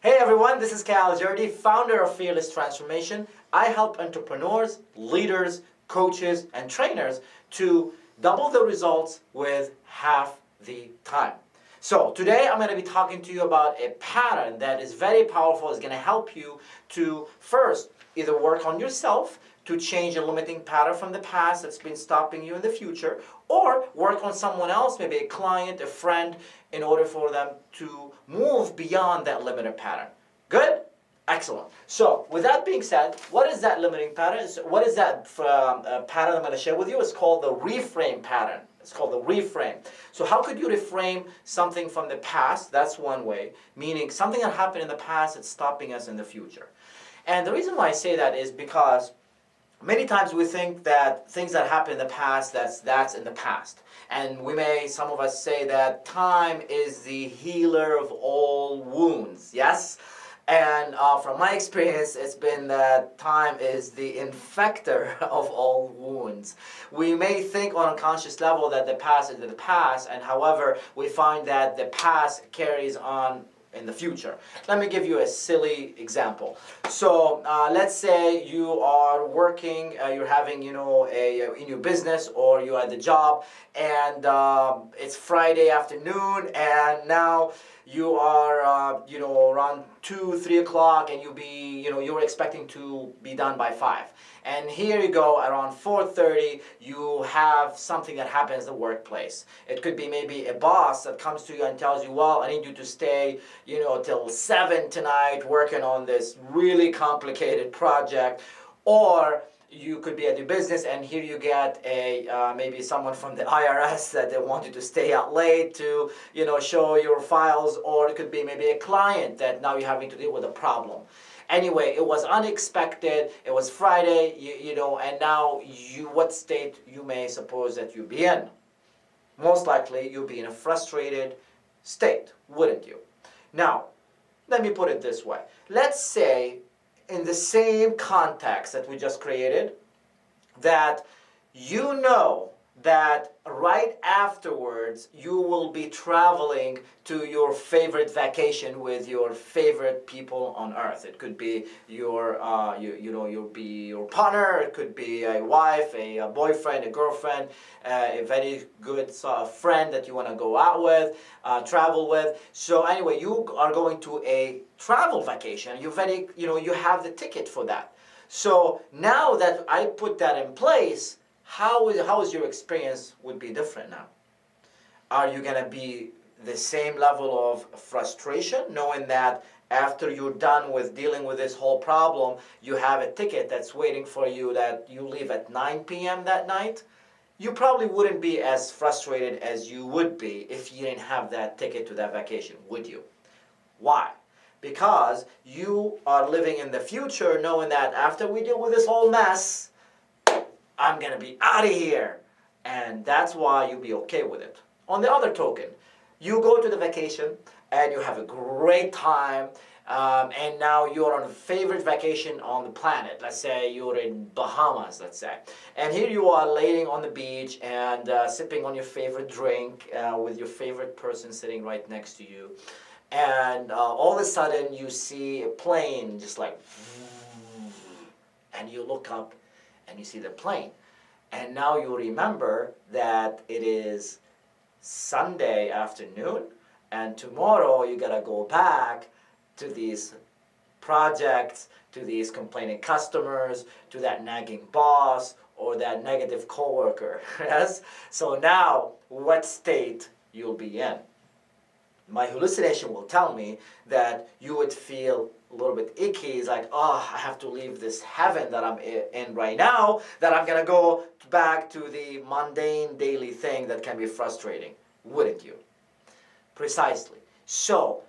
Hey everyone, this is Cal Jordi, founder of Fearless Transformation. I help entrepreneurs, leaders, coaches, and trainers to double the results with half the time. So today I'm going to be talking to you about a pattern that is very powerful. It's going to help you to first either work on yourself to change a limiting pattern from the past that's been stopping you in the future, or work on someone else, maybe a client, a friend, in order for them to move beyond that limiting pattern. Good? Excellent. So, with that being said, what is that limiting pattern? What is that pattern I'm going to share with you? It's called the reframe pattern. It's called the reframe. So how could you reframe something from the past? That's one way, meaning something that happened in the past that's stopping us in the future. And the reason why I say that is because many times we think that things that happen in the past, that's in the past. And some of us say that time is the healer of all wounds, yes? And from my experience, it's been that time is the infector of all wounds. We may think on a conscious level that the past is the past, and however, we find that the past carries on in the future. Let me give you a silly example. So let's say you are working, you're having, in your business, or you're at the job, and it's Friday afternoon, and now you are, around 2, 3 o'clock, and you're expecting to be done by 5. And here you go, around 4:30, you have something that happens in the workplace. It could be maybe a boss that comes to you and tells you, well, I need you to stay, till 7 tonight working on this really complicated project. Or you could be at your business, and here you get maybe someone from the IRS that they want you to stay out late to, show your files. Or it could be maybe a client that now you're having to deal with a problem. Anyway, it was unexpected, it was Friday, and now what state you may suppose that you'll be in? Most likely you'll be in a frustrated state, wouldn't you? Now, let me put it this way. Let's say in the same context that we just created, that that right afterwards you will be traveling to your favorite vacation with your favorite people on earth. It could be your partner, it could be a wife, a boyfriend, a girlfriend, a very good friend that you want to go out with, travel with. So anyway, you are going to a travel vacation. You have the ticket for that. So now that I put that in place, how is your experience would be different now? Are you going to be the same level of frustration, knowing that after you're done with dealing with this whole problem, you have a ticket that's waiting for you that you leave at 9 p.m. that night? You probably wouldn't be as frustrated as you would be if you didn't have that ticket to that vacation, would you? Why? Because you are living in the future knowing that after we deal with this whole mess, I'm going to be out of here. And that's why you'll be okay with it. On the other token, you go to the vacation and you have a great time, and now you're on a favorite vacation on the planet. Let's say you're in Bahamas, let's say. And here you are laying on the beach and sipping on your favorite drink with your favorite person sitting right next to you. And all of a sudden you see a plane just like, and you look up and you see the plane. And now you remember that it is Sunday afternoon, and tomorrow you gotta go back to these projects, to these complaining customers, to that nagging boss, or that negative coworker. Yes? So now, what state you'll be in? My hallucination will tell me that you would feel a little bit icky. It's like, I have to leave this heaven that I'm in right now, that I'm going to go back to the mundane daily thing that can be frustrating. Wouldn't you? Precisely. So,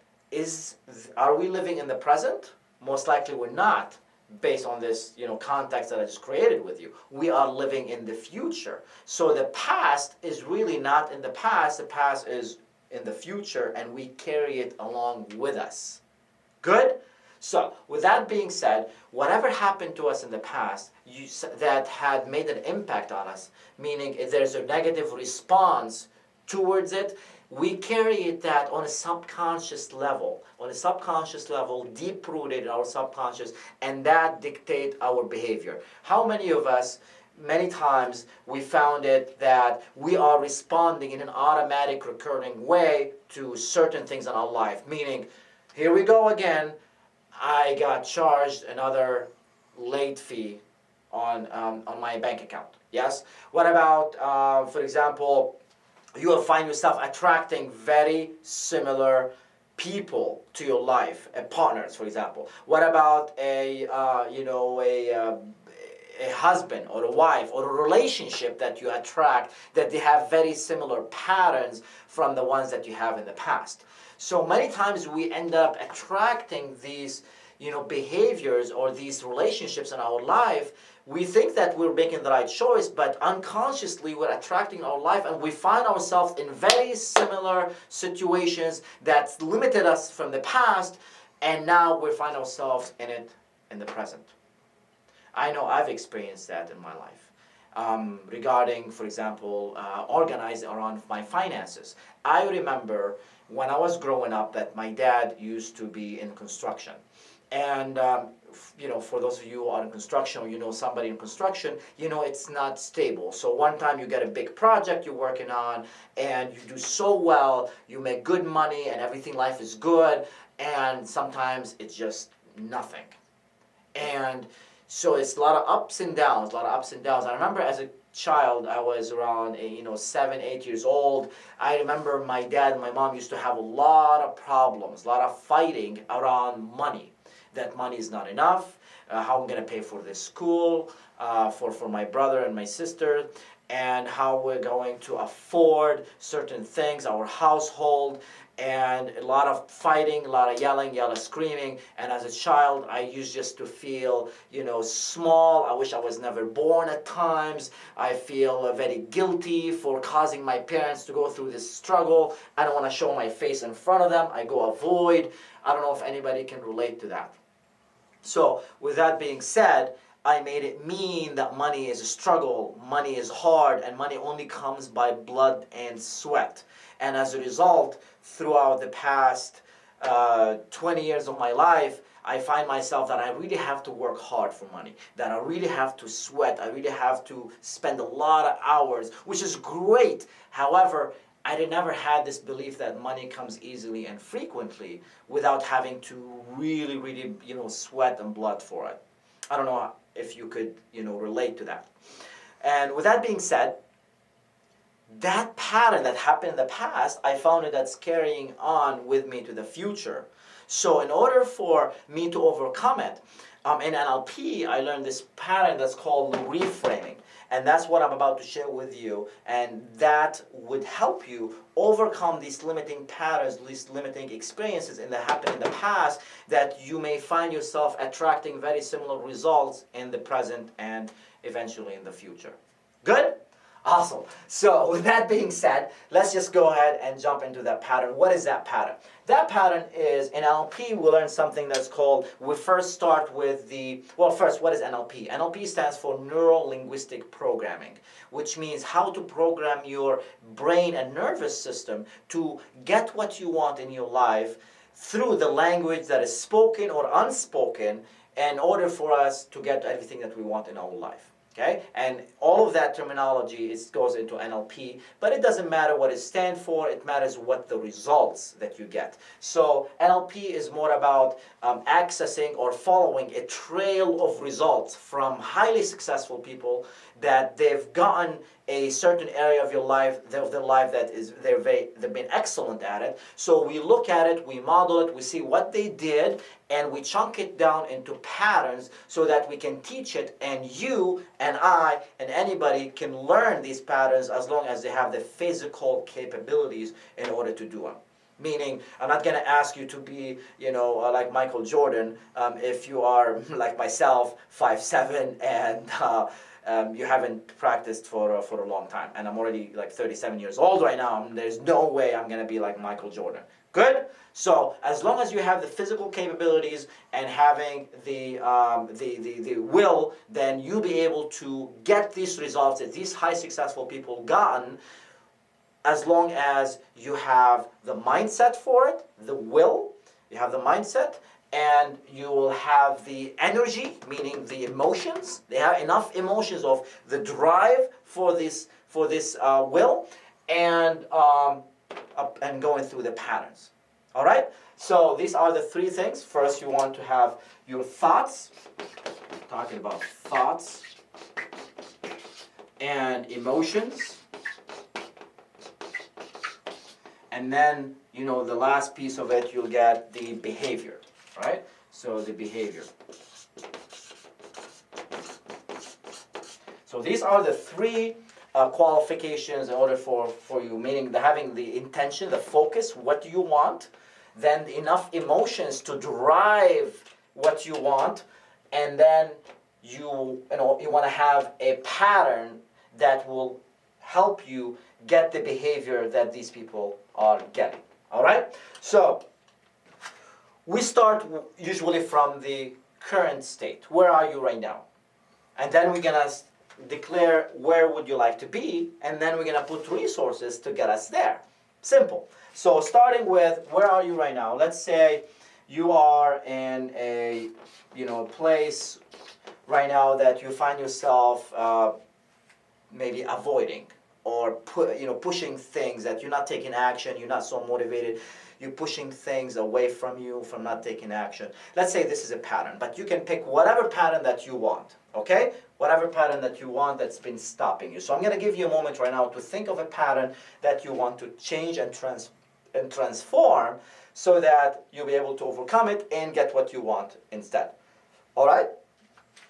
are we living in the present? Most likely we're not, based on this context that I just created with you. We are living in the future. So the past is really not in the past. The past is in the future, and we carry it along with us. Good? So, with that being said, whatever happened to us in the past that had made an impact on us, meaning if there's a negative response towards it, we carry that on a subconscious level, deep-rooted in our subconscious, and that dictates our behavior. How many of us, many times, we found it that we are responding in an automatic, recurring way to certain things in our life, meaning, here we go again, I got charged another late fee on my bank account. Yes? What about, for example, you will find yourself attracting very similar people to your life, partners, for example. What about a husband or a wife or a relationship that you attract, that they have very similar patterns from the ones that you have in the past? So many times we end up attracting these behaviors or these relationships in our life. We think that we're making the right choice, but unconsciously we're attracting our life, and we find ourselves in very similar situations that limited us from the past, and now we find ourselves in it in the present. I know I've experienced that in my life. Regarding, for example, organizing around my finances. I remember when I was growing up that my dad used to be in construction. And for those of you who are in construction, or somebody in construction, it's not stable. So one time you get a big project you're working on, and you do so well, you make good money, and everything, life is good, and sometimes it's just nothing. And so it's a lot of ups and downs, I remember as a child, I was around 7, 8 years old. I remember my dad and my mom used to have a lot of problems, a lot of fighting around money. That money is not enough, how I'm going to pay for this school, for my brother and my sister, and how we're going to afford certain things, our household, and a lot of fighting, a lot of yelling, screaming. And as a child, I used just to feel, small. I wish I was never born at times. I feel very guilty for causing my parents to go through this struggle. I don't want to show my face in front of them. I go avoid. I don't know if anybody can relate to that. So with that being said, I made it mean that money is a struggle, money is hard, and money only comes by blood and sweat. And as a result, throughout the past 20 years of my life, I find myself that I really have to work hard for money, that I really have to sweat, I really have to spend a lot of hours, which is great. However, I never had this belief that money comes easily and frequently without having to really, sweat and blood for it. I don't know if you could, relate to that. And with that being said, that pattern that happened in the past, I found it that's carrying on with me to the future. So in order for me to overcome it, in NLP, I learned this pattern that's called reframing. And that's what I'm about to share with you. And that would help you overcome these limiting patterns, these limiting experiences that happened in the past, that you may find yourself attracting very similar results in the present and eventually in the future. Good? Awesome. So with that being said, let's just go ahead and jump into that pattern. What is that pattern? That pattern is, in NLP, we learn something that's called, we first start with first, what is NLP? NLP stands for Neuro-linguistic programming, which means how to program your brain and nervous system to get what you want in your life through the language that is spoken or unspoken in order for us to get everything that we want in our life. Okay? And all of that terminology goes into NLP, but it doesn't matter what it stands for, it matters what the results that you get. So NLP is more about accessing or following a trail of results from highly successful people that they've gotten a certain area of their life that is they've been excellent at it. So we look at it, we model it, we see what they did, and we chunk it down into patterns so that we can teach it, and you and I and anybody can learn these patterns as long as they have the physical capabilities in order to do them. Meaning, I'm not going to ask you to be, like Michael Jordan, if you are, like myself, 5'7", and you haven't practiced for a long time. And I'm already like 37 years old right now, and there's no way I'm going to be like Michael Jordan. Good? So as long as you have the physical capabilities and having the will, then you'll be able to get these results that these high successful people gotten as long as you have the mindset for it, the will, you have the mindset, and you will have the energy, meaning the emotions. They have enough emotions of the drive for this will, and going through the patterns. All right. So these are the three things. First, you want to have your thoughts. Talking about thoughts and emotions. And then, the last piece of it, you'll get the behavior, right? So the behavior. So these are the three qualifications in order for you, meaning having the intention, the focus, what do you want, then enough emotions to drive what you want, and then you want to have a pattern that will help you get the behavior that these people are getting. All right? So we start usually from the current state. Where are you right now? And then we're going to declare where would you like to be, and then we're going to put resources to get us there. Simple. So starting with where are you right now? Let's say you are in a place right now that you find yourself maybe avoiding, or pushing things that you're not taking action, you're not so motivated, you're pushing things away from you from not taking action. Let's say this is a pattern, but you can pick whatever pattern that you want, okay? Whatever pattern that you want that's been stopping you. So I'm going to give you a moment right now to think of a pattern that you want to change and transform, so that you'll be able to overcome it and get what you want instead. All right?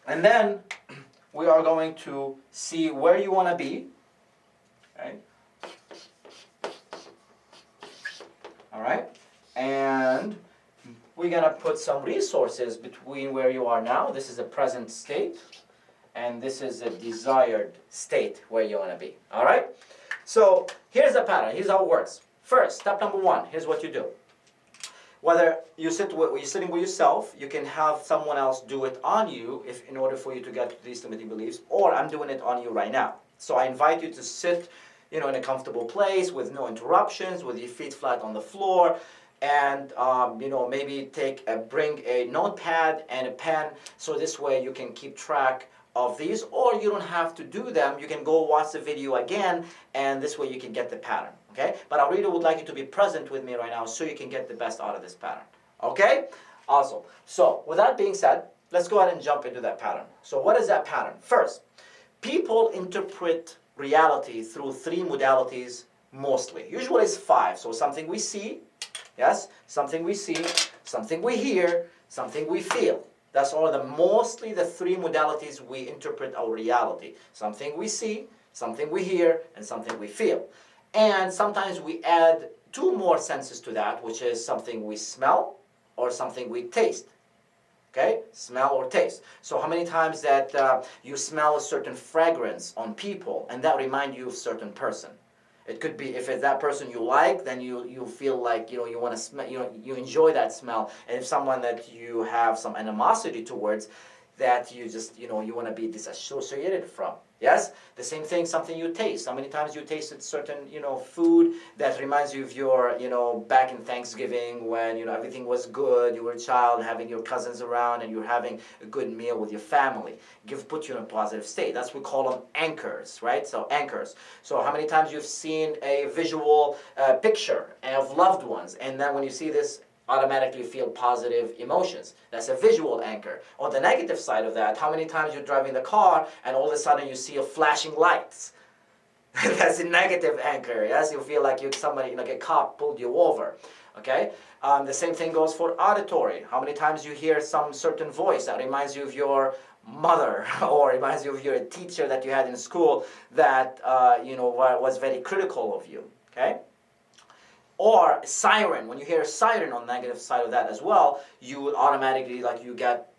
And then we are going to see where you want to be. Okay. All right, and we're gonna put some resources between where you are now. This is a present state, and this is a desired state where you want to be. All right. So here's the pattern. Here's how it works. First, step number one. Here's what you do. Whether you're sitting with yourself, you can have someone else do it on you in order for you to get these limiting beliefs, or I'm doing it on you right now. So I invite you to sit in a comfortable place with no interruptions, with your feet flat on the floor, and maybe bring a notepad and a pen, so this way you can keep track of these, or you don't have to do them. You can go watch the video again, and this way you can get the pattern, okay? But I really would like you to be present with me right now so you can get the best out of this pattern, okay? Awesome. So with that being said, let's go ahead and jump into that pattern. So what is that pattern? First, people interpret reality through three modalities mostly. Usually it's five. So something we see, yes, something we see, something we hear, something we feel. That's mostly the three modalities we interpret our reality. Something we see, something we hear, and something we feel. And sometimes we add two more senses to that, which is something we smell or something we taste. Okay? Smell or taste. So how many times that you smell a certain fragrance on people, and that reminds you of a certain person? It could be, if it's that person you like, then you feel like you want to smell, you enjoy that smell. And if someone that you have some animosity towards, that you just you want to be disassociated from. Yes? The same thing, something you taste. How many times you tasted certain, food that reminds you of your, back in Thanksgiving when, everything was good, you were a child, having your cousins around, and you're having a good meal with your family. Put you in a positive state. That's what we call them anchors, right? So anchors. So how many times you've seen a visual picture of loved ones, and then when you see this, automatically feel positive emotions. That's a visual anchor. On the negative side of that, how many times you're driving the car and all of a sudden you see a flashing lights? That's a negative anchor. Yes, you feel like somebody, like a cop pulled you over. Okay. The same thing goes for auditory. How many times you hear some certain voice that reminds you of your mother, or reminds you of your teacher that you had in school that was very critical of you. Okay. Or siren. When you hear a siren on the negative side of that as well, you would automatically you get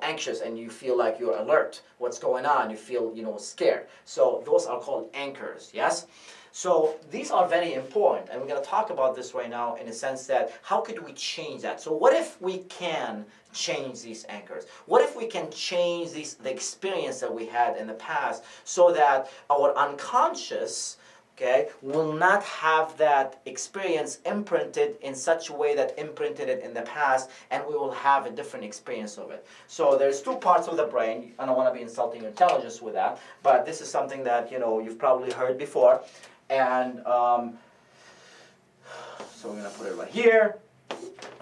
anxious, and you feel like you're alert. What's going on? You feel scared. So those are called anchors. Yes. So these are very important, and we're going to talk about this right now in a sense that how could we change that? So what if we can change these anchors? What if we can change the experience that we had in the past, so that our unconscious okay, will not have that experience imprinted in such a way that imprinted it in the past, and we will have a different experience of it. So there's two parts of the brain. I don't want to be insulting your intelligence with that, but this is something that you've probably heard before. And so we're going to put it right here.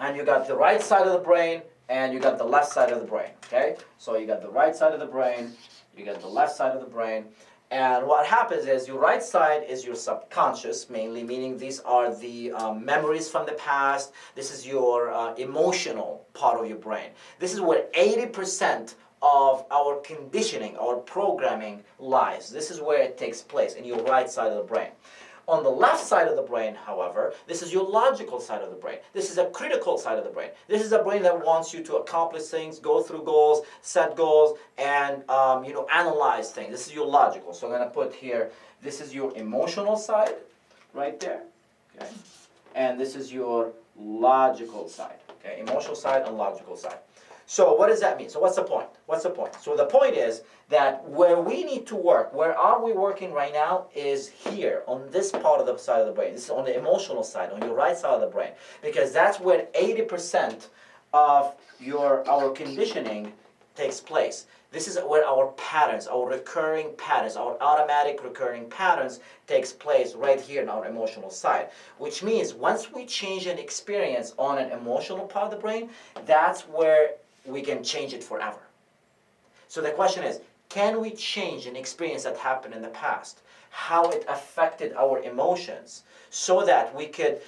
And you got the right side of the brain, and you got the left side of the brain, okay? So you got the right side of the brain, you got the left side of the brain. And what happens is your right side is your subconscious, mainly, meaning these are the memories from the past. This is your emotional part of your brain. This is where 80% of our conditioning, our programming lies. This is where it takes place, in your right side of the brain. On the left side of the brain, however, this is your logical side of the brain. This is a critical side of the brain. This is a brain that wants you to accomplish things, go through goals, set goals, and analyze things. This is your logical. So I'm going to put here, this is your emotional side, right there. Okay, and this is your logical side. Okay, emotional side and logical side. So what does that mean? So what's the point? What's the point? So the point is that where we need to work, where are we working right now, is here, on this part of the side of the brain. This is on the emotional side, on your right side of the brain. Because that's where 80% of our conditioning takes place. This is where our patterns, our recurring patterns, our automatic recurring patterns takes place right here in our emotional side. Which means once we change an experience on an emotional part of the brain, that's where we can change it forever. So the question is, can we change an experience that happened in the past, how it affected our emotions, so that we could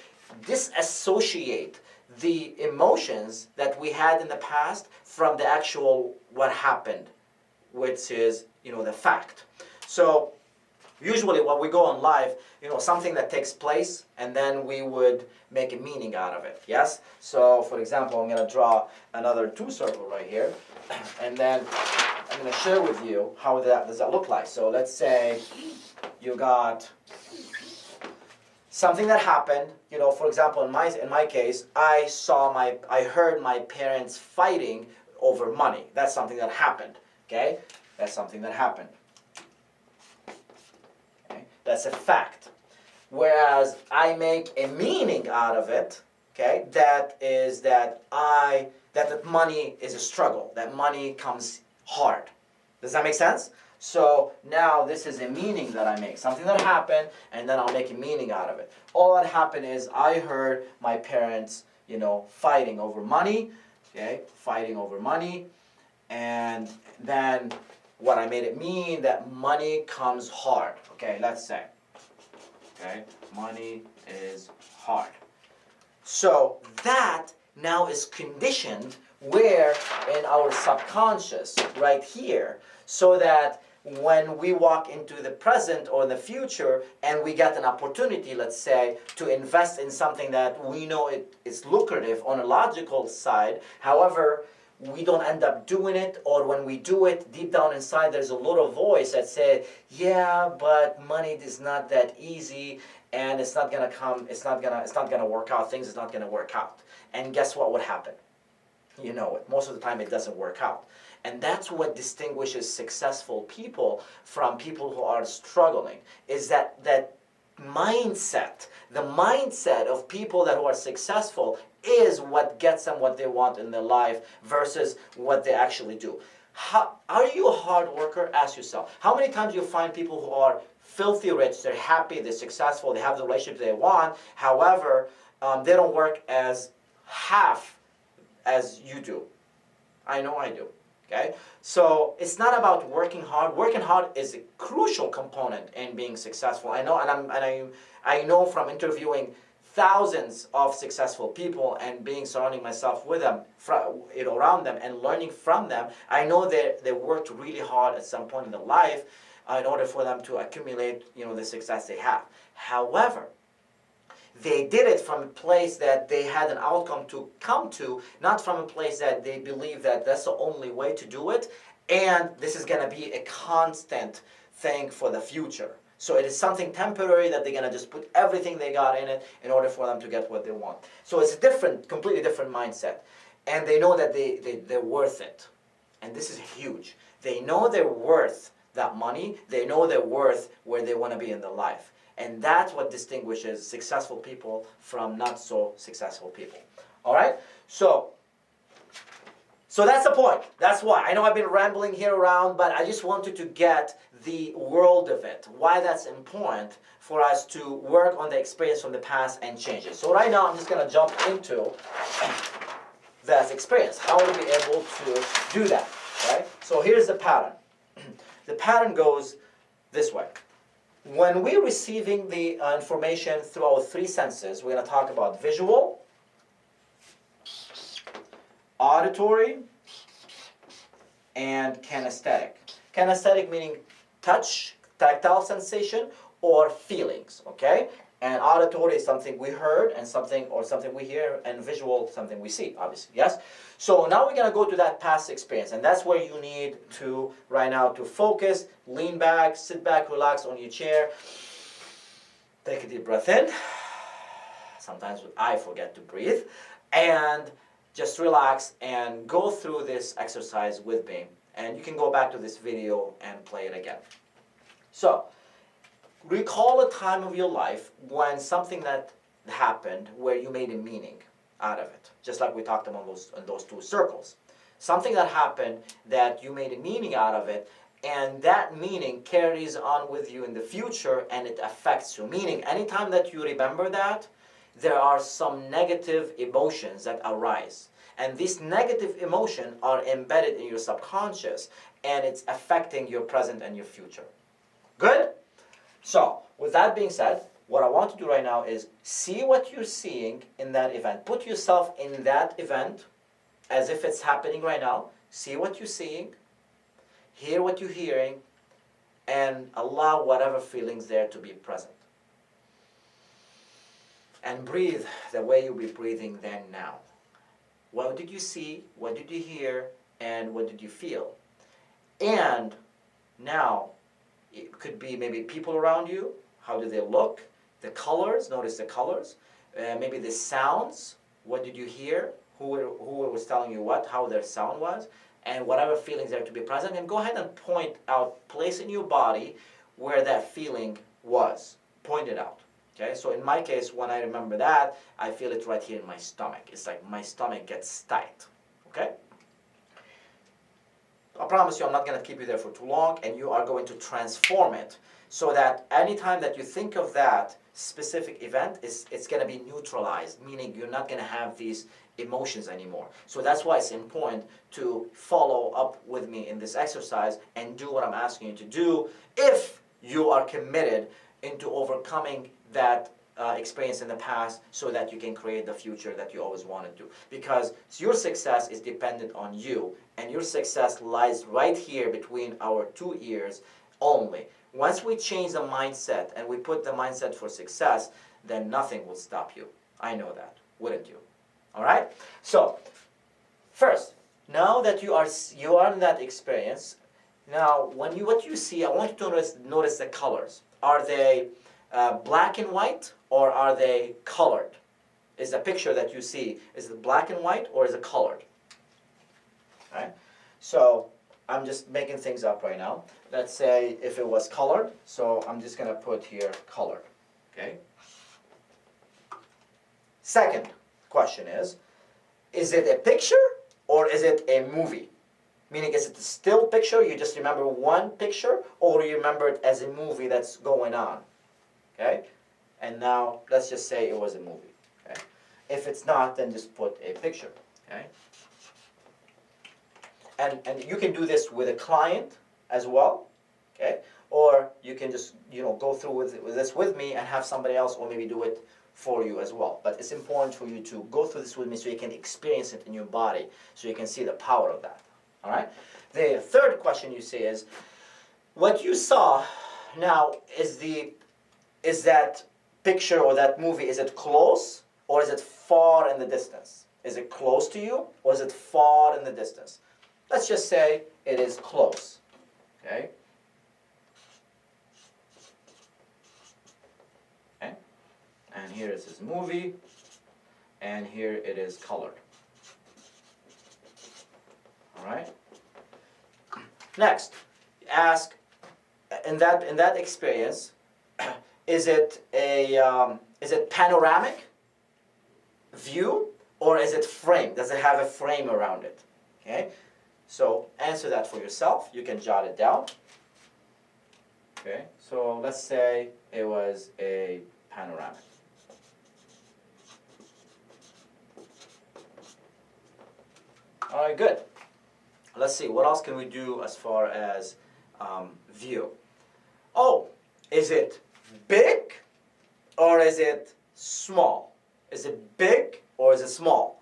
disassociate the emotions that we had in the past from the actual what happened, which is, the fact. So usually when we go on live, something that takes place, and then we would make a meaning out of it, yes? So, for example, I'm going to draw another 2 circle right here, and then I'm going to share with you how does that look like. So let's say you got something that happened, for example, in my case, I heard my parents fighting over money. That's something that happened, okay? That's something that happened. That's a fact. Whereas I make a meaning out of it, okay, that is that money is a struggle, that money comes hard. Does that make sense? So now this is a meaning that I make, something that happened, and then I'll make a meaning out of it. All that happened is I heard my parents, fighting over money, okay, fighting over money, and then what I made it mean, that money comes hard. Okay, let's say. Okay, money is hard. So that now is conditioned where in our subconscious, right here, so that when we walk into the present or the future and we get an opportunity, let's say, to invest in something that we know it is lucrative on a logical side, however, we don't end up doing it, or when we do it, deep down inside there's a little voice that says, yeah, but money is not that easy, and it's not gonna work out, things is not gonna work out. And guess what would happen? You know it. Most of the time it doesn't work out. And that's what distinguishes successful people from people who are struggling, is that mindset. The mindset of people that who are successful is what gets them what they want in their life versus what they actually do. Are you a hard worker? Ask yourself. How many times you find people who are filthy rich, they're happy, they're successful, they have the relationship they want, however, they don't work as half as you do? I know I do. Okay? So it's not about working hard. Working hard is a crucial component in being successful. I know, I know from interviewing thousands of successful people and being surrounding myself with them, around them, and learning from them. I know that they worked really hard at some point in their life in order for them to accumulate, the success they have. However, they did it from a place that they had an outcome to come to, not from a place that they believe that that's the only way to do it, and this is going to be a constant thing for the future. So it is something temporary that they're going to just put everything they got in it in order for them to get what they want. So it's a different, completely different mindset. And they know that they're worth it. And this is huge. They know they're worth that money. They know they're worth where they want to be in their life. And that's what distinguishes successful people from not so successful people. All right? So that's the point. That's why. I know I've been rambling here around, but I just wanted to get the world of it, why that's important for us to work on the experience from the past and change it. So right now I'm just going to jump into that experience. How to be able to do that, right? So here's the pattern. The pattern goes this way. When we're receiving the information through our three senses, we're going to talk about visual, auditory, and kinesthetic. Kinesthetic meaning touch, tactile sensation, or feelings, okay? And auditory is something we heard and something we hear, and visual, something we see, obviously, yes? So now we're going to go to that past experience, and that's where you need to, right now, to focus, lean back, sit back, relax on your chair, take a deep breath in. Sometimes I forget to breathe, and just relax and go through this exercise with me. And you can go back to this video and play it again. So, recall a time of your life when something that happened where you made a meaning out of it. Just like we talked about those two circles. Something that happened that you made a meaning out of it, and that meaning carries on with you in the future and it affects you. Meaning, anytime that you remember that, there are some negative emotions that arise. And these negative emotions are embedded in your subconscious, and it's affecting your present and your future. Good? So, with that being said, what I want to do right now is see what you're seeing in that event. Put yourself in that event as if it's happening right now. See what you're seeing, hear what you're hearing, and allow whatever feelings there to be present. And breathe the way you'll be breathing then now. What did you see? What did you hear? And what did you feel? And now, it could be maybe people around you. How do they look? The colors. Notice the colors. Maybe the sounds. What did you hear? Who was telling you what? How their sound was? And whatever feelings there to be present. And go ahead and point out, place in your body where that feeling was. Point it out. Okay, so in my case, when I remember that, I feel it right here in my stomach. It's like my stomach gets tight. Okay? I promise you I'm not going to keep you there for too long, and you are going to transform it so that anytime that you think of that specific event, it's going to be neutralized, meaning you're not going to have these emotions anymore. So that's why it's important to follow up with me in this exercise and do what I'm asking you to do if you are committed into overcoming that experience in the past so that you can create the future that you always wanted to. Because your success is dependent on you, and your success lies right here between our two ears only. Once we change the mindset and we put the mindset for success, then nothing will stop you. I know that, wouldn't you? All right? So, first, now that you are in that experience, now what you see, I want you to notice the colors. Are they black and white, or are they colored? Is the picture that you see, is it black and white, or is it colored? Right? So I'm just making things up right now. Let's say if it was colored, so I'm just going to put here colored. Okay? Second question is it a picture or is it a movie? Meaning, is it a still picture, you just remember one picture, or you remember it as a movie that's going on? Okay? And now, let's just say it was a movie. Okay? If it's not, then just put a picture. Okay? And you can do this with a client as well. Okay? Or you can just go through with this with me and have somebody else, or maybe do it for you as well. But it's important for you to go through this with me so you can experience it in your body, so you can see the power of that. All right? The third question you say is, what you saw now, is that picture or that movie, is it close or is it far in the distance? Is it close to you or is it far in the distance? Let's just say it is close. Okay? Okay? And here is his movie, and here it is colored. All right? Next, ask, in that experience, is it panoramic view, or is it frame? Does it have a frame around it? Okay, so answer that for yourself. You can jot it down. Okay, so let's say it was a panoramic. All right, good. Let's see, what else can we do as far as view? Oh, is it big or is it small? Is it big or is it small?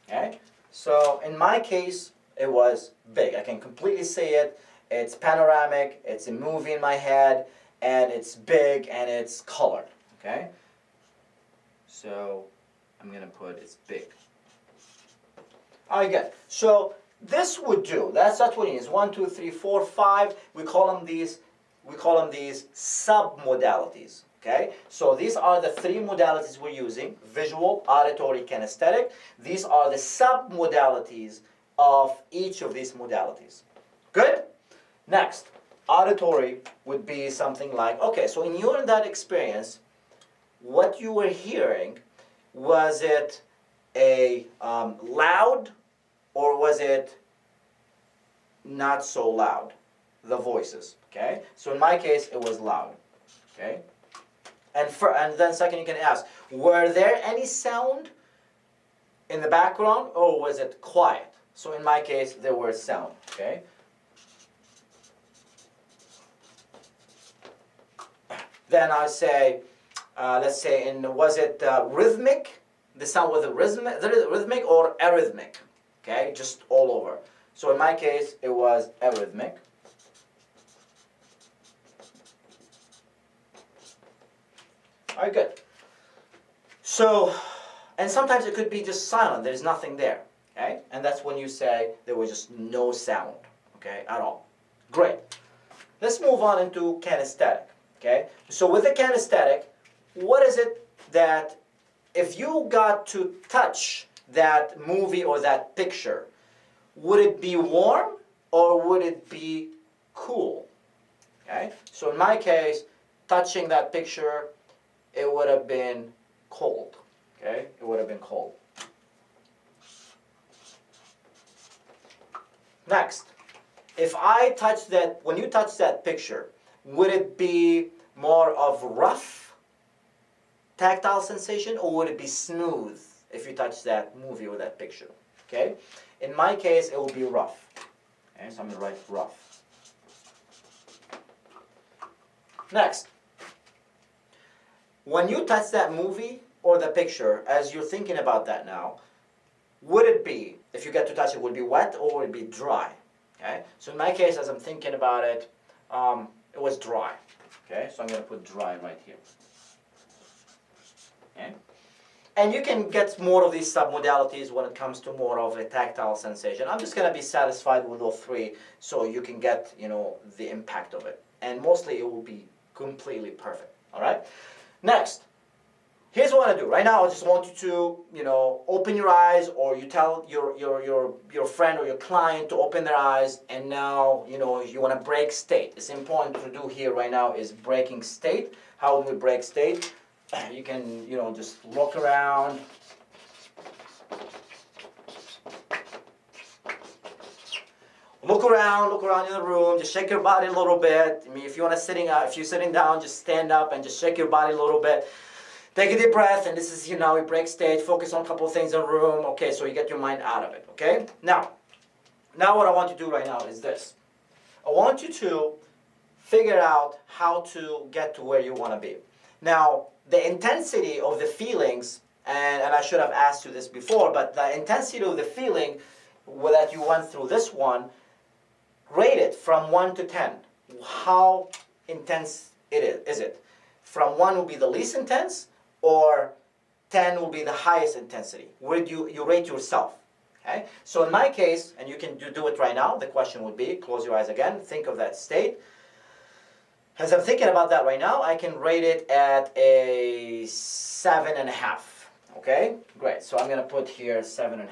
Okay, so in my case, it was big. I can completely see it. It's panoramic, it's a movie in my head, and it's big and it's colored. Okay, so I'm going to put it's big. All right, good. So this would do. That's what it is. 1, 2, 3, 4, 5. We call them these submodalities. Okay. So these are the 3 modalities we're using: visual, auditory, kinesthetic. These are the submodalities of each of these modalities. Good. Next, auditory would be something like, okay, so in that experience, what you were hearing, was it a loud, or was it not so loud? The voices, okay? So in my case, it was loud, okay? And then second, you can ask, were there any sound in the background, or was it quiet? So in my case, there was sound, okay? Then I say, let's say, was it rhythmic? The sound was rhythmic or arrhythmic? Okay, just all over. So in my case, it was arrhythmic. All right, good. So, and sometimes it could be just silent. There's nothing there. Okay, and that's when you say there was just no sound. Okay, at all. Great. Let's move on into kinesthetic. Okay, so with the kinesthetic, what is it that if you got to touch that movie or that picture, would it be warm or would it be cool? Okay, so in my case, touching that picture, it would have been cold. Okay, it would have been cold. Next, if I touch that, when you touch that picture, would it be more of rough tactile sensation, or would it be smooth if you touch that movie or that picture? Okay, in my case, it will be rough. Okay, so I'm going to write rough. Next, when you touch that movie or the picture, as you're thinking about that now, would it be, if you get to touch it, would it be wet or would it be dry? Okay, so in my case, as I'm thinking about it, it was dry. Okay, so I'm going to put dry right here. Okay, and you can get more of these submodalities when it comes to more of a tactile sensation. I'm just going to be satisfied with all 3, so you can get, the impact of it, and mostly it will be completely perfect. All right. Next, here's what I do. Right now, I just want you to, open your eyes, or you tell your friend or your client to open their eyes, and now, you want to break state. It's important to do here right now is breaking state. How do we break state? You can, just look around. Look around in the room, just shake your body a little bit. I mean, if you're sitting down, just stand up and just shake your body a little bit. Take a deep breath, and this is, we break stage, focus on a couple of things in the room, okay, so you get your mind out of it, okay? Now what I want you to do right now is this. I want you to figure out how to get to where you want to be. Now, the intensity of the feelings, and I should have asked you this before, but the intensity of the feeling that you went through this one, rate it from 1 to 10. How intense is it? From 1 will be the least intense, or 10 will be the highest intensity. Where do you rate yourself? Okay? So in my case, and you can do it right now, the question would be, close your eyes again, think of that state. As I'm thinking about that right now, I can rate it at a 7.5. Okay? Great. So I'm going to put here 7.5.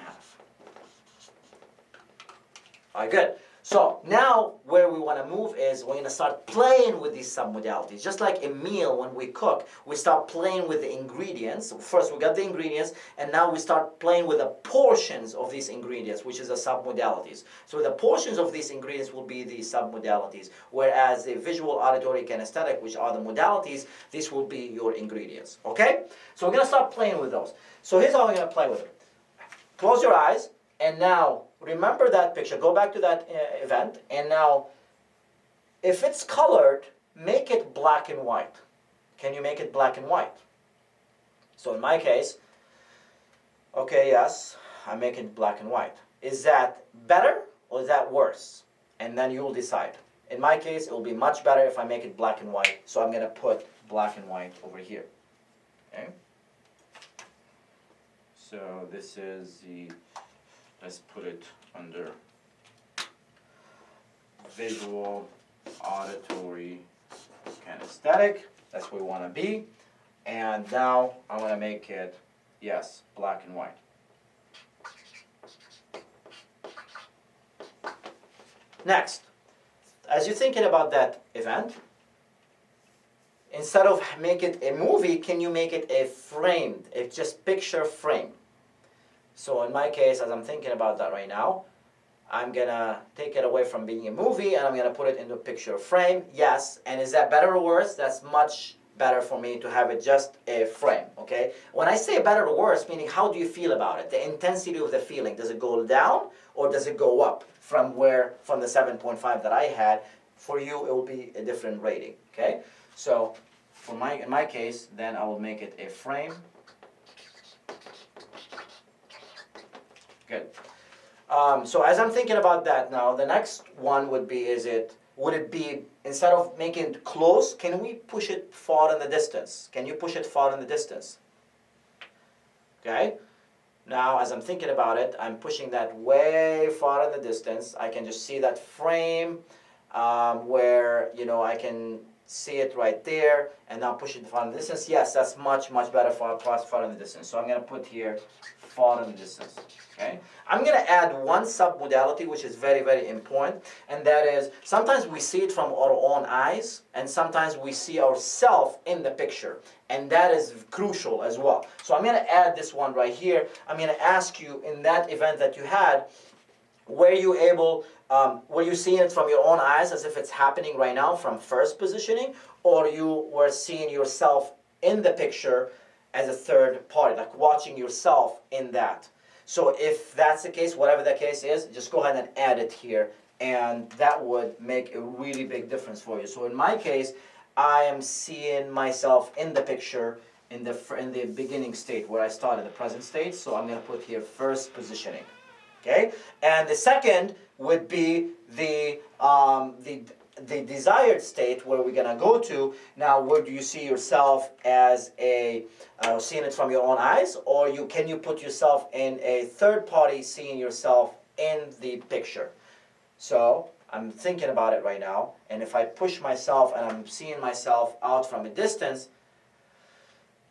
All right, good. So now where we want to move is we're going to start playing with these submodalities. Just like a meal, when we cook, we start playing with the ingredients. First we got the ingredients, and now we start playing with the portions of these ingredients, which is the submodalities. So the portions of these ingredients will be the submodalities, whereas the visual, auditory, kinesthetic, which are the modalities, this will be your ingredients. Okay? So we're going to start playing with those. So here's how we're going to play with it. Close your eyes, and now remember that picture. Go back to that event, and now if it's colored, make it black and white. Can you make it black and white? So in my case, okay, yes, I make it black and white. Is that better or is that worse? And then you'll decide. In my case, it will be much better if I make it black and white, so I'm going to put black and white over here. Okay? So this is the, let's put it under visual, auditory, kinesthetic. That's where we want to be. And now I'm going to make it, yes, black and white. Next, as you're thinking about that event, instead of make it a movie, can you make it a framed, it's just picture frame? So in my case, as I'm thinking about that right now, I'm going to take it away from being a movie and I'm going to put it into a picture frame. Yes, and is that better or worse? That's much better for me to have it just a frame, okay? When I say better or worse, meaning how do you feel about it? The intensity of the feeling, does it go down or does it go up from the 7.5 that I had? For you, it will be a different rating, okay? So in my case, then I will make it a frame. Good. So as I'm thinking about that now, the next one would be, would it be, instead of making it close, can we push it far in the distance? Can you push it far in the distance? Okay? Now, as I'm thinking about it, I'm pushing that way far in the distance. I can just see that frame where, you know, I can see it right there, and now push it far in the distance. Yes, that's much, much better far in the distance. So I'm going to put here far in the distance. Okay? I'm going to add one submodality which is very, very important, and that is sometimes we see it from our own eyes, and sometimes we see ourselves in the picture, and that is crucial as well. So I'm going to add this one right here. I'm going to ask you, in that event that you had, were you seeing it from your own eyes as if it's happening right now from first positioning, or you were seeing yourself in the picture as a third party, like watching yourself in that? So if that's the case, whatever the case is, just go ahead and add it here, and that would make a really big difference for you. So in my case, I am seeing myself in the picture in the beginning state where I started, the present state. So I'm going to put here first positioning. Okay, and the second would be the desired state where we're gonna go to. Now, where do you see yourself as seeing it from your own eyes, or can you put yourself in a third party seeing yourself in the picture? So I'm thinking about it right now, and if I push myself and I'm seeing myself out from a distance,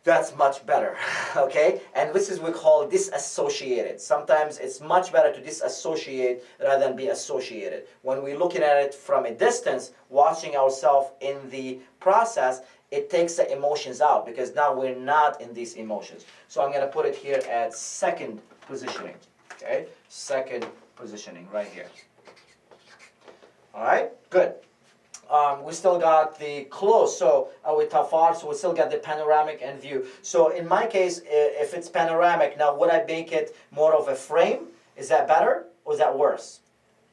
that's much better, okay? And this is what we call disassociated. Sometimes it's much better to disassociate rather than be associated. When we're looking at it from a distance, watching ourselves in the process, it takes the emotions out, because now we're not in these emotions. So I'm going to put it here at second positioning, okay? Second positioning right here. All right, good. We still got the close, so with Tafar, so we still got the panoramic and view. So in my case, if it's panoramic, now would I make it more of a frame? Is that better or is that worse?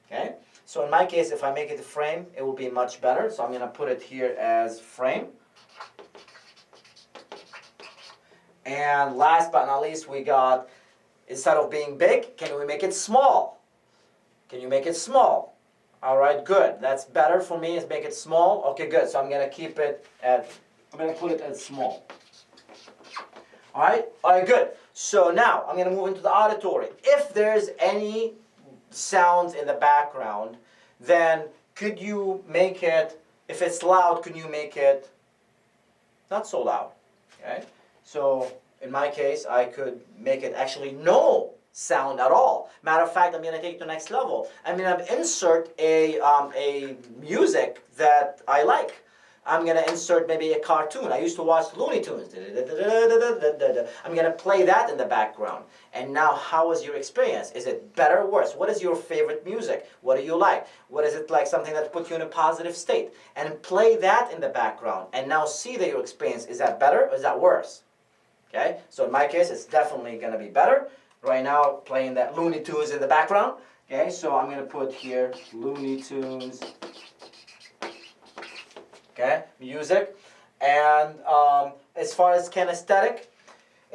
Okay, so in my case, if I make it a frame, it will be much better. So I'm going to put it here as frame. And last but not least, we got, instead of being big, can we make it small? Can you make it small? All right, good. That's better for me, is make it small. Okay, good. So I'm going to keep it at, I'm going to put it at small. All right, good. So now I'm going to move into the auditory. If there's any sounds in the background, then could you make it, if it's loud, can you make it not so loud? Okay. So in my case, I could make it actually no sound at all. Matter of fact, I'm going to take it to the next level. I'm going to insert a music that I like. I'm going to insert maybe a cartoon. I used to watch Looney Tunes. I'm going to play that in the background. And now, how is your experience? Is it better or worse? What is your favorite music? What do you like? What is it like, something that puts you in a positive state? And play that in the background. And now see that your experience, is that better or is that worse? Okay? So in my case, it's definitely going to be better. Right now, playing that Looney Tunes in the background. Okay, so I'm going to put here Looney Tunes. Okay, music. And as far as kinesthetic,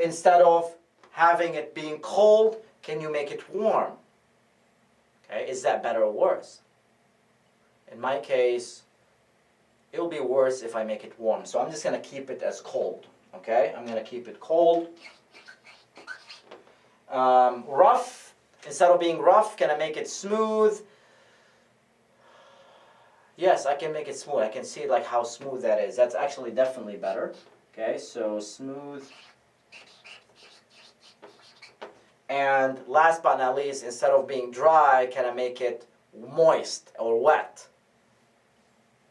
instead of having it being cold, can you make it warm? Okay, is that better or worse? In my case, it'll be worse if I make it warm. So I'm just going to keep it as cold. Okay, I'm going to keep it cold. Rough, instead of being rough, can I make it smooth? Yes, I can make it smooth. I can see like how smooth that is. That's actually definitely better. Okay, so smooth. And last but not least, instead of being dry, can I make it moist or wet?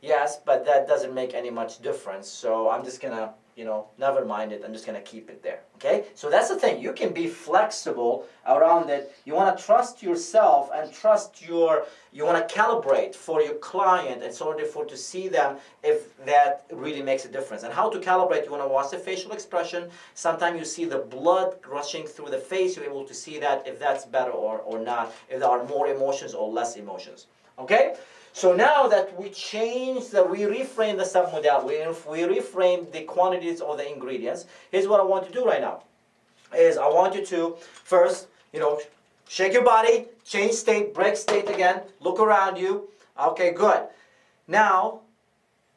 Yes, but that doesn't make any much difference. So I'm just going to, never mind it. I'm just going to keep it there. Okay? So that's the thing. You can be flexible around it. You want to trust yourself and you want to calibrate for your client in order to see them if that really makes a difference. And how to calibrate, you want to watch the facial expression. Sometimes you see the blood rushing through the face. You're able to see that if that's better or not, if there are more emotions or less emotions. Okay? So now that we reframe the submodality, we reframe the quantities of the ingredients, here's what I want to do right now. Is I want you to first, shake your body, change state, break state again, look around you. Okay, good. Now,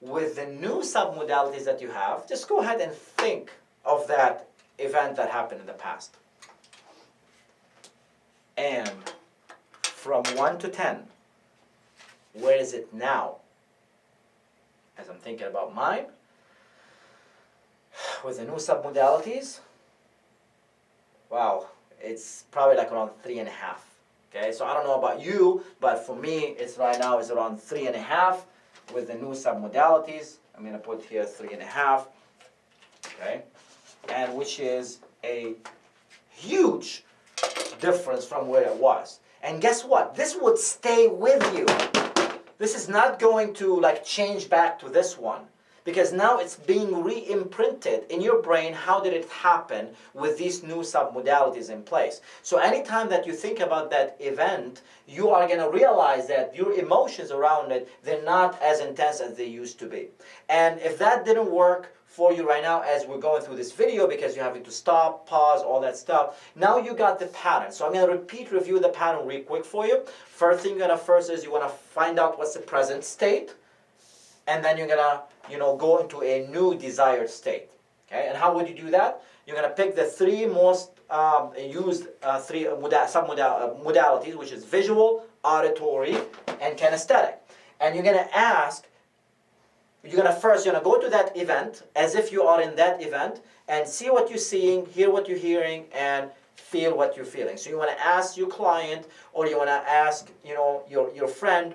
with the new submodalities that you have, just go ahead and think of that event that happened in the past. And from 1 to 10, where is it now? As I'm thinking about mine, with the new submodalities, wow, it's probably like around 3.5. Okay, so I don't know about you, but for me, it's right now is around 3.5 with the new submodalities. I'm going to put here 3.5. Okay, and which is a huge difference from where it was. And guess what? This would stay with you. This is not going to change back to this one, because now it's being re-imprinted in your brain. How did it happen with these new submodalities in place? So anytime that you think about that event, you are going to realize that your emotions around it, they're not as intense as they used to be. And if that didn't work for you right now as we're going through this video, because you're having to stop, pause, all that stuff, now you got the pattern. So I'm going to review the pattern real quick for you. First thing you're going to is you want to find out what's the present state, and then you're going to go into a new desired state. Okay, and how would you do that? You're going to pick the three most used submodalities, which is visual, auditory, and kinesthetic. And you're going to ask, you're going to go to that event as if you are in that event and see what you're seeing, hear what you're hearing, and feel what you're feeling. So you want to ask your client, or you want to ask your friend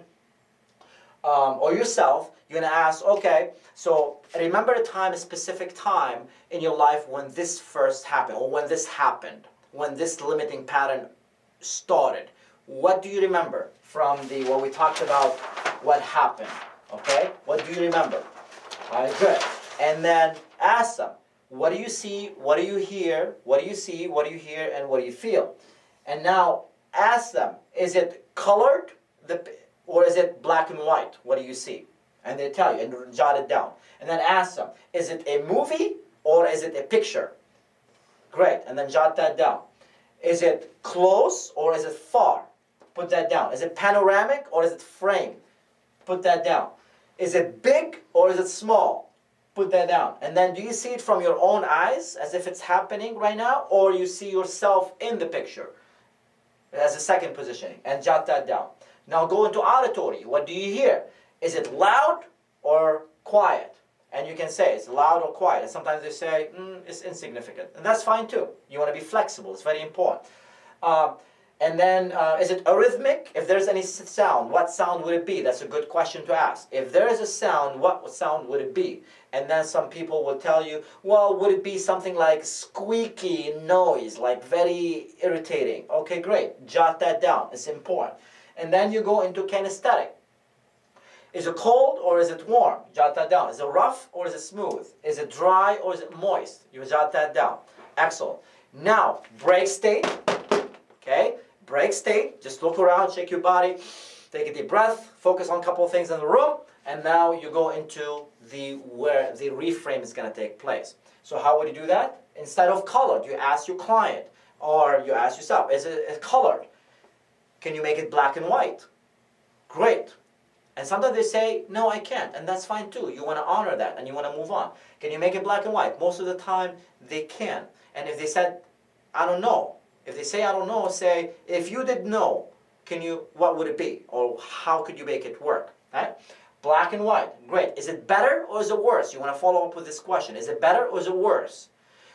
or yourself. You're going to ask, okay, so remember a specific time in your life when this first happened, or when this happened, when this limiting pattern started. What do you remember from what we talked about, what happened? Okay, what do you remember? All right, good. And then ask them, what do you see, what do you hear, what do you see, what do you hear, and what do you feel? And now ask them, is it colored, or is it black and white? What do you see? And they tell you, and jot it down. And then ask them, is it a movie, or is it a picture? Great, and then jot that down. Is it close, or is it far? Put that down. Is it panoramic, or is it frame? Put that down. Is it big or is it small? Put that down. And then do you see it from your own eyes as if it's happening right now, or you see yourself in the picture as a second positioning? And jot that down. Now go into auditory. What do you hear? Is it loud or quiet? And you can say it's loud or quiet. And sometimes they say it's insignificant. And that's fine too. You want to be flexible. It's very important. And then, is it arrhythmic? If there's any sound, what sound would it be? That's a good question to ask. If there is a sound, what sound would it be? And then some people will tell you, well, would it be something like squeaky noise, like very irritating? Okay, great. Jot that down. It's important. And then you go into kinesthetic. Is it cold or is it warm? Jot that down. Is it rough or is it smooth? Is it dry or is it moist? You jot that down. Excellent. Now, break state. Okay? Break state. Just look around, shake your body, take a deep breath, focus on a couple of things in the room, and now you go into where the reframe is going to take place. So how would you do that? Instead of colored, you ask your client or you ask yourself, is it colored? Can you make it black and white? Great. And sometimes they say, no, I can't, and that's fine too. You want to honor that and you want to move on. Can you make it black and white? Most of the time they can. And if they said, I don't know, if they say, I don't know, say, if you did know, what would it be? Or how could you make it work? Right? Black and white, great. Is it better or is it worse? You want to follow up with this question. Is it better or is it worse?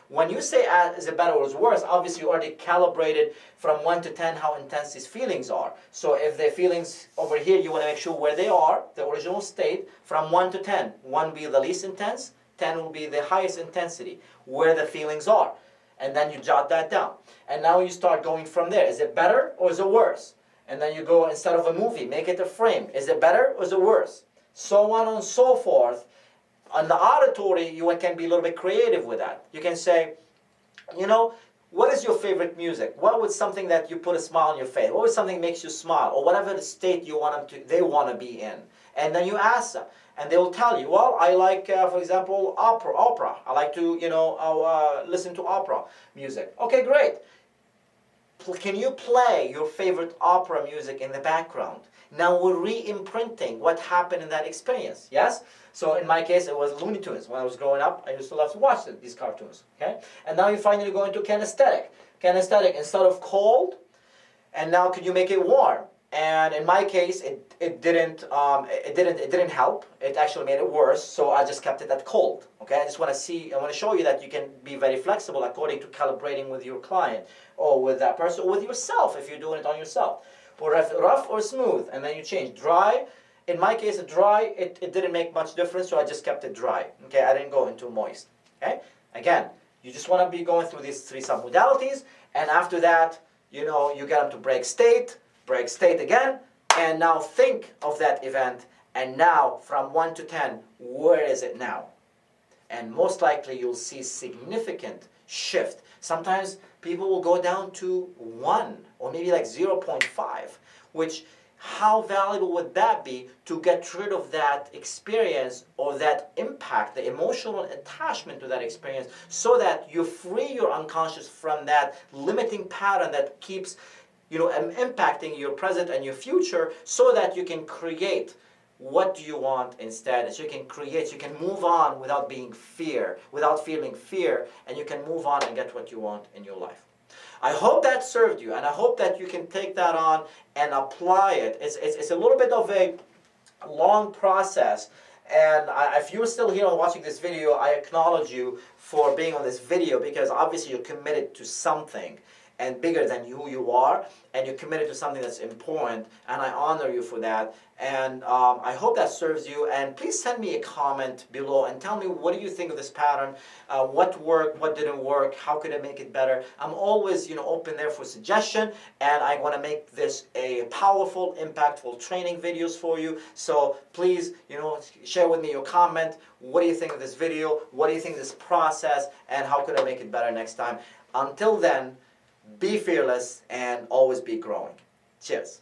When you say, is it better or is it worse, obviously you already calibrated from 1 to 10 how intense these feelings are. So if the feelings over here, you want to make sure where they are, the original state, from 1 to 10. 1 will be the least intense, 10 will be the highest intensity, where the feelings are. And then you jot that down. And now you start going from there. Is it better or is it worse? And then you go, instead of a movie, make it a frame. Is it better or is it worse? So on and so forth. On the auditory, you can be a little bit creative with that. You can say, you know, what is your favorite music? What was something that you put a smile on your face? What was something that makes you smile? Or whatever the state you want them to, they want to be in. And then you ask them. And they will tell you, well, I like, for example, opera. I like to, listen to opera music. Okay, great. Can you play your favorite opera music in the background? Now we're re-imprinting what happened in that experience, yes? So in my case, it was Looney Tunes. When I was growing up, I used to love to watch these cartoons, okay? And now you finally go into kinesthetic. Kinesthetic, instead of cold, and now can you make it warm? And in my case, it didn't help. It actually made it worse. So I just kept it at cold. Okay, I want to show you that you can be very flexible according to calibrating with your client or with that person or with yourself if you're doing it on yourself. Or rough or smooth, and then you change. Dry. In my case, dry. It didn't make much difference, so I just kept it dry. Okay, I didn't go into moist. Okay. Again, you just want to be going through these 3 submodalities, and after that, you get them to break state again, and now think of that event, and now from 1 to 10, where is it now? And most likely you'll see significant shift. Sometimes people will go down to 1 or maybe like 0.5, which how valuable would that be to get rid of that experience or that impact, the emotional attachment to that experience, so that you free your unconscious from that limiting pattern that keeps impacting your present and your future, so that you can create what do you want instead. So you can move on without feeling fear, and you can move on and get what you want in your life. I hope that served you, and I hope that you can take that on and apply it. It's a little bit of a long process, and if you're still here and watching this video, I acknowledge you for being on this video, because obviously you're committed to something and bigger than who you are, and you're committed to something that's important, and I honor you for that. And I hope that serves you, and please send me a comment below and tell me, what do you think of this pattern? What worked, what didn't work, how could I make it better? I'm always open there for suggestion, and I want to make this a powerful, impactful training videos for you. So please share with me your comment. What do you think of this video? What do you think of this process, and how could I make it better next time? Until then, be fearless and always be growing. Cheers.